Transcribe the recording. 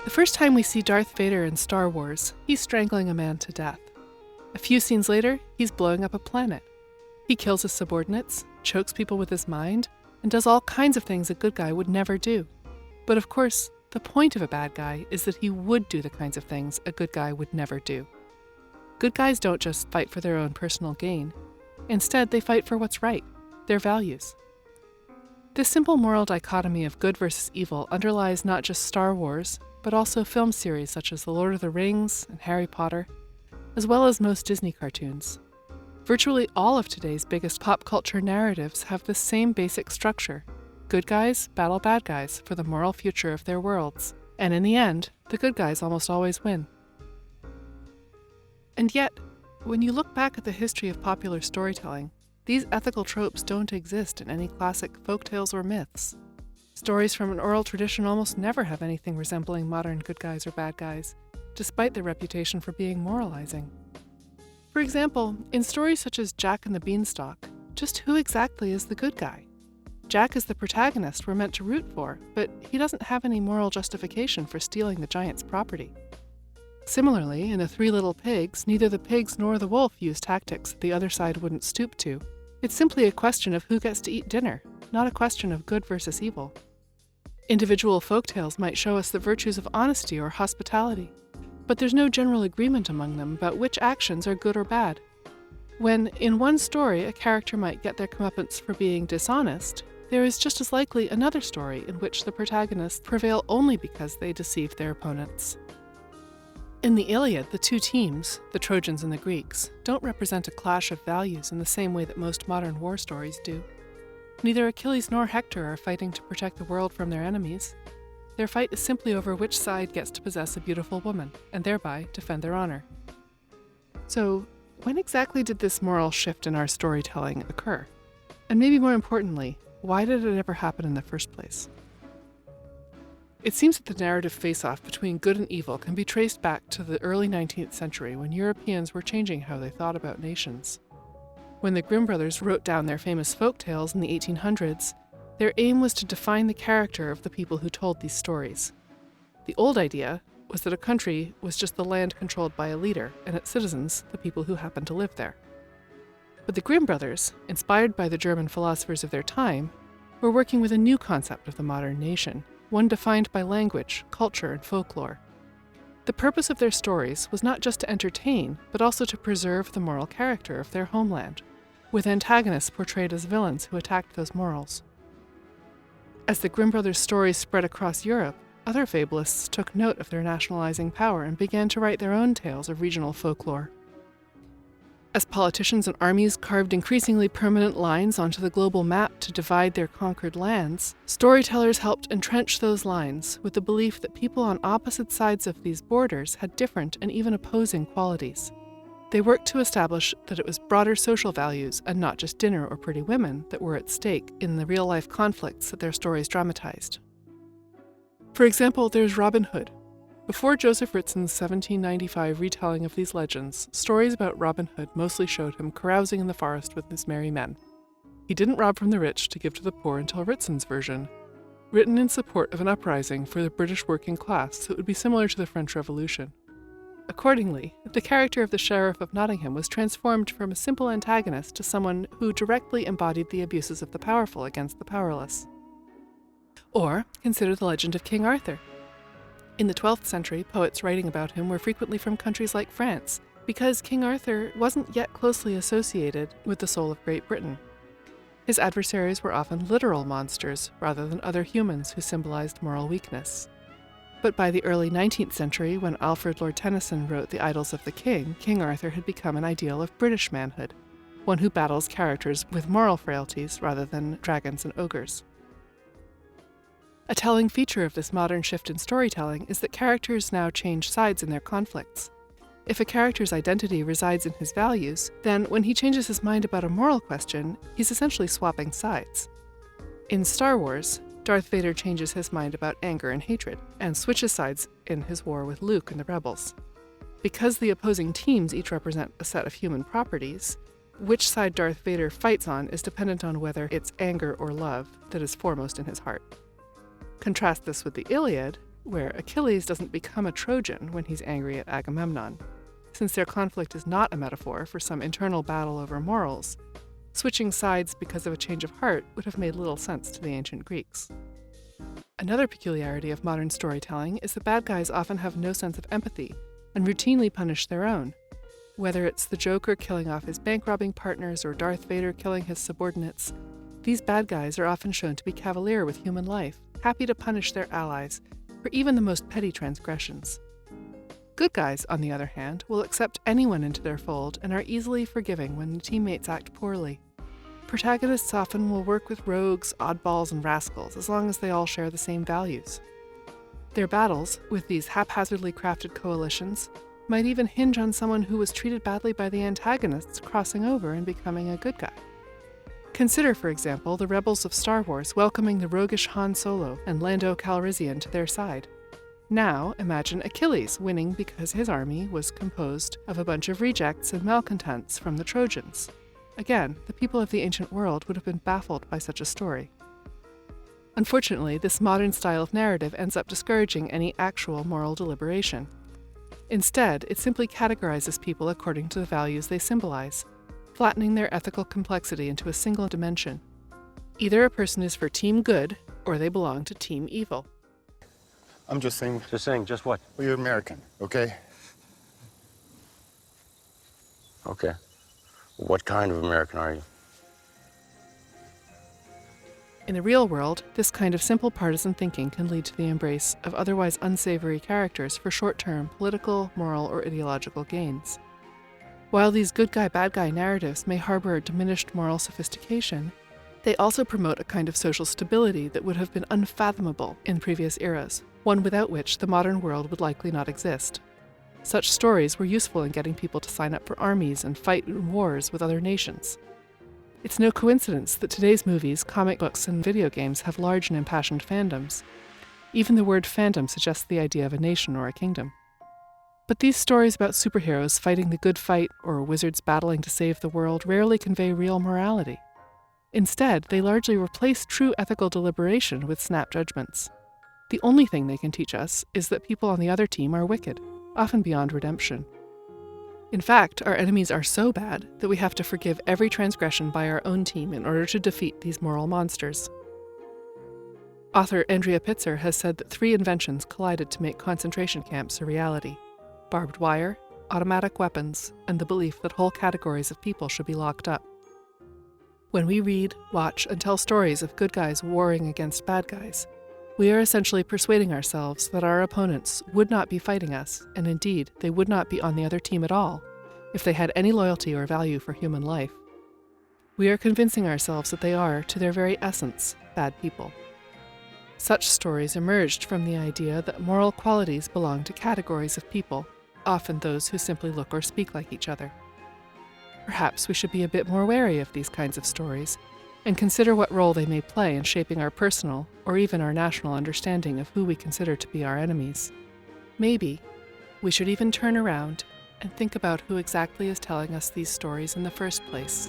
The first time we see Darth Vader in Star Wars, he's strangling a man to death. A few scenes later, he's blowing up a planet. He kills his subordinates, chokes people with his mind, and does all kinds of things a good guy would never do. But of course, the point of a bad guy is that he would do the kinds of things a good guy would never do. Good guys don't just fight for their own personal gain. Instead, they fight for what's right, their values. This simple moral dichotomy of good versus evil underlies not just Star Wars, but also film series such as The Lord of the Rings and Harry Potter, as well as most Disney cartoons. Virtually all of today's biggest pop culture narratives have the same basic structure. Good guys battle bad guys for the moral future of their worlds, and in the end, the good guys almost always win. And yet, when you look back at the history of popular storytelling, these ethical tropes don't exist in any classic folktales or myths. Stories from an oral tradition almost never have anything resembling modern good guys or bad guys, despite their reputation for being moralizing. For example, in stories such as Jack and the Beanstalk, just who exactly is the good guy? Jack is the protagonist we're meant to root for, but he doesn't have any moral justification for stealing the giant's property. Similarly, in The Three Little Pigs, neither the pigs nor the wolf use tactics that the other side wouldn't stoop to. It's simply a question of who gets to eat dinner, not a question of good versus evil. Individual folktales might show us the virtues of honesty or hospitality, but there's no general agreement among them about which actions are good or bad. When, in one story, a character might get their comeuppance for being dishonest, there is just as likely another story in which the protagonists prevail only because they deceived their opponents. In the Iliad, the two teams, the Trojans and the Greeks, don't represent a clash of values in the same way that most modern war stories do. Neither Achilles nor Hector are fighting to protect the world from their enemies. Their fight is simply over which side gets to possess a beautiful woman, and thereby defend their honor. So, when exactly did this moral shift in our storytelling occur? And maybe more importantly, why did it ever happen in the first place? It seems that the narrative face-off between good and evil can be traced back to the early 19th century when Europeans were changing how they thought about nations. When the Grimm brothers wrote down their famous folk tales in the 1800s, their aim was to define the character of the people who told these stories. The old idea was that a country was just the land controlled by a leader, and its citizens the people who happened to live there. But the Grimm brothers, inspired by the German philosophers of their time, were working with a new concept of the modern nation, one defined by language, culture, and folklore. The purpose of their stories was not just to entertain, but also to preserve the moral character of their homeland, with antagonists portrayed as villains who attacked those morals. As the Grimm brothers' stories spread across Europe, other fablists took note of their nationalizing power and began to write their own tales of regional folklore. As politicians and armies carved increasingly permanent lines onto the global map to divide their conquered lands, storytellers helped entrench those lines with the belief that people on opposite sides of these borders had different and even opposing qualities. They worked to establish that it was broader social values and not just dinner or pretty women that were at stake in the real-life conflicts that their stories dramatized. For example, there's Robin Hood. Before Joseph Ritson's 1795 retelling of these legends, stories about Robin Hood mostly showed him carousing in the forest with his merry men. He didn't rob from the rich to give to the poor until Ritson's version, written in support of an uprising for the British working class that would be similar to the French Revolution. Accordingly, the character of the Sheriff of Nottingham was transformed from a simple antagonist to someone who directly embodied the abuses of the powerful against the powerless. Or consider the legend of King Arthur. In the 12th century, poets writing about him were frequently from countries like France, because King Arthur wasn't yet closely associated with the soul of Great Britain. His adversaries were often literal monsters, rather than other humans who symbolized moral weakness. But by the early 19th century, when Alfred Lord Tennyson wrote The Idylls of the King, King Arthur had become an ideal of British manhood, one who battles characters with moral frailties rather than dragons and ogres. A telling feature of this modern shift in storytelling is that characters now change sides in their conflicts. If a character's identity resides in his values, then when he changes his mind about a moral question, he's essentially swapping sides. In Star Wars, Darth Vader changes his mind about anger and hatred, and switches sides in his war with Luke and the Rebels. Because the opposing teams each represent a set of human properties, which side Darth Vader fights on is dependent on whether it's anger or love that is foremost in his heart. Contrast this with the Iliad, where Achilles doesn't become a Trojan when he's angry at Agamemnon. Since their conflict is not a metaphor for some internal battle over morals, switching sides because of a change of heart would have made little sense to the ancient Greeks. Another peculiarity of modern storytelling is that bad guys often have no sense of empathy and routinely punish their own. Whether it's the Joker killing off his bank-robbing partners or Darth Vader killing his subordinates, these bad guys are often shown to be cavalier with human life, happy to punish their allies for even the most petty transgressions. Good guys, on the other hand, will accept anyone into their fold and are easily forgiving when the teammates act poorly. Protagonists often will work with rogues, oddballs, and rascals as long as they all share the same values. Their battles, with these haphazardly crafted coalitions, might even hinge on someone who was treated badly by the antagonists crossing over and becoming a good guy. Consider, for example, the rebels of Star Wars welcoming the roguish Han Solo and Lando Calrissian to their side. Now, imagine Achilles winning because his army was composed of a bunch of rejects and malcontents from the Trojans. Again, the people of the ancient world would have been baffled by such a story. Unfortunately, this modern style of narrative ends up discouraging any actual moral deliberation. Instead, it simply categorizes people according to the values they symbolize, flattening their ethical complexity into a single dimension. Either a person is for Team Good, or they belong to Team Evil. I'm just saying... Just saying, just what? Well, you're American, okay? Okay. What kind of American are you? In the real world, this kind of simple partisan thinking can lead to the embrace of otherwise unsavory characters for short-term political, moral, or ideological gains. While these good guy, bad guy narratives may harbor a diminished moral sophistication, they also promote a kind of social stability that would have been unfathomable in previous eras, one without which the modern world would likely not exist. Such stories were useful in getting people to sign up for armies and fight in wars with other nations. It's no coincidence that today's movies, comic books, and video games have large and impassioned fandoms. Even the word fandom suggests the idea of a nation or a kingdom. But these stories about superheroes fighting the good fight or wizards battling to save the world rarely convey real morality. Instead, they largely replace true ethical deliberation with snap judgments. The only thing they can teach us is that people on the other team are wicked, often beyond redemption. In fact, our enemies are so bad that we have to forgive every transgression by our own team in order to defeat these moral monsters. Author Andrea Pitzer has said that 3 inventions collided to make concentration camps a reality: barbed wire, automatic weapons, and the belief that whole categories of people should be locked up. When we read, watch, and tell stories of good guys warring against bad guys, we are essentially persuading ourselves that our opponents would not be fighting us, and indeed, they would not be on the other team at all, if they had any loyalty or value for human life. We are convincing ourselves that they are, to their very essence, bad people. Such stories emerged from the idea that moral qualities belong to categories of people, often those who simply look or speak like each other. Perhaps we should be a bit more wary of these kinds of stories, and consider what role they may play in shaping our personal or even our national understanding of who we consider to be our enemies. Maybe we should even turn around and think about who exactly is telling us these stories in the first place.